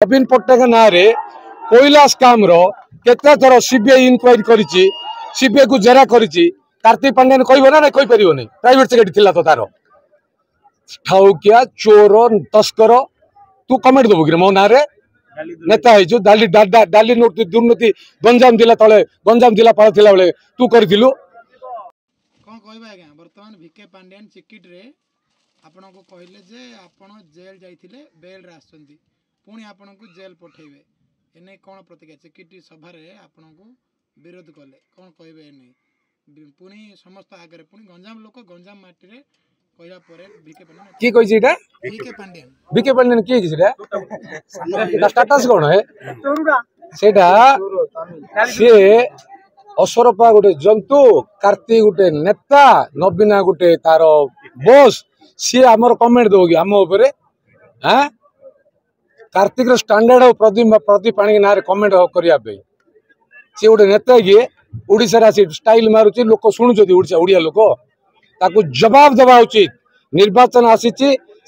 नवीन पट्टनायक ना रे कोईला स्काम रो केते थर सीबीआई इनक्वारी करिछि सीबीआई को जेरा करिछि कार्तिक पांड्या कहबो ना कहि परिबो नै प्राइवेट सेक्रेटरी थिला तो तारो ठाउकिया चोर तस्कर तू कमेंट दबो कि मो ना रे नेता है जो डाली डाली नोट दुर्नीति गंजाम जिला तले गंजाम जिला पाल थिला बेले तू करथिलु कौन कहबा आज्ञा वर्तमान भिके पांड्यान चिकिट रे आपन को कहले जे आपन जेल जाइथिले बेल रे आछंती पुणी आपन को जेल पठेबे एने कौन प्रतिक्रिया चिकिट सभा रे आपन को विरोध कले कौन कहबे एने पुणी समस्त आगे पुणी गंजाम लोक गंजाम माटी रे कहला परे भिके पांड्यान की कहि छिटा भिके पांड्यान की छिटा स्टेटस कोन है सेटा से असरपा गोटे जंतु कार्तिक गोटे नेता नवीना गोटे तार बॉस सी आमर कमेंट दो आम उपरे हाँ कार्तिक स्टैंडर्ड प्रदीप पाणी ना कमेंट करने सी गोटे नेता किए ओडिशा आसी स्टाइल मारुची लोक शुणुंट ओडिया लोक ताकू जवाब देवा उचित निर्वाचन आसी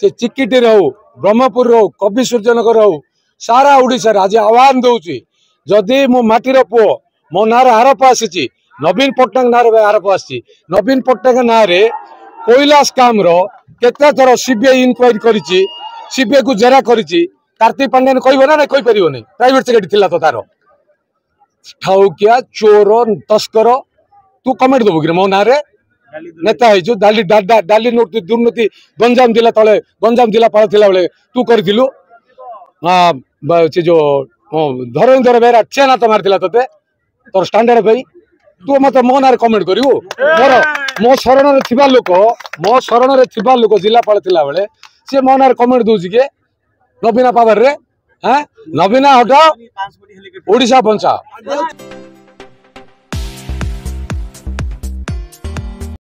चिकिटी हो ब्रह्मपुर हो कवि सूर्यनगर हो सारा ओडिशा आज आह्वान दौची जदि मो माटीर पुओ मो ना आरोप आसी नवीन पट्टनायक ना आरोप आसी नवीन पट्टनायक ना कोईला स्काम रो केते थर सीबीआई इनक्वारी करिछि सीबीआई को जेरा करिछि कार्तिक पांड्या कहबो ना कहि परिबो नै प्राइवेट सेक्रेटरी थिला तो तारो ठाउकिया चोर तस्कर तू कमेंट दबो कि मो ना रे नेता है जो डाली डाली नोट दुर्नीति गंजाम जिला तले गंजाम जिला पाल थिला बेले तू करथिलु से जो धरेन्द्र बेरा चेना तो मारथिला तते तोर स्टैंडर्ड भाई तू मत मो ना कमेंट करू मोर मो शरण रे थिबा लोक जिलापाल थिला बेले सी मो ना कमेंट दउछि के नवीना पावर रे हाँ नवीना हटाओ ओडिशा बंचाओ।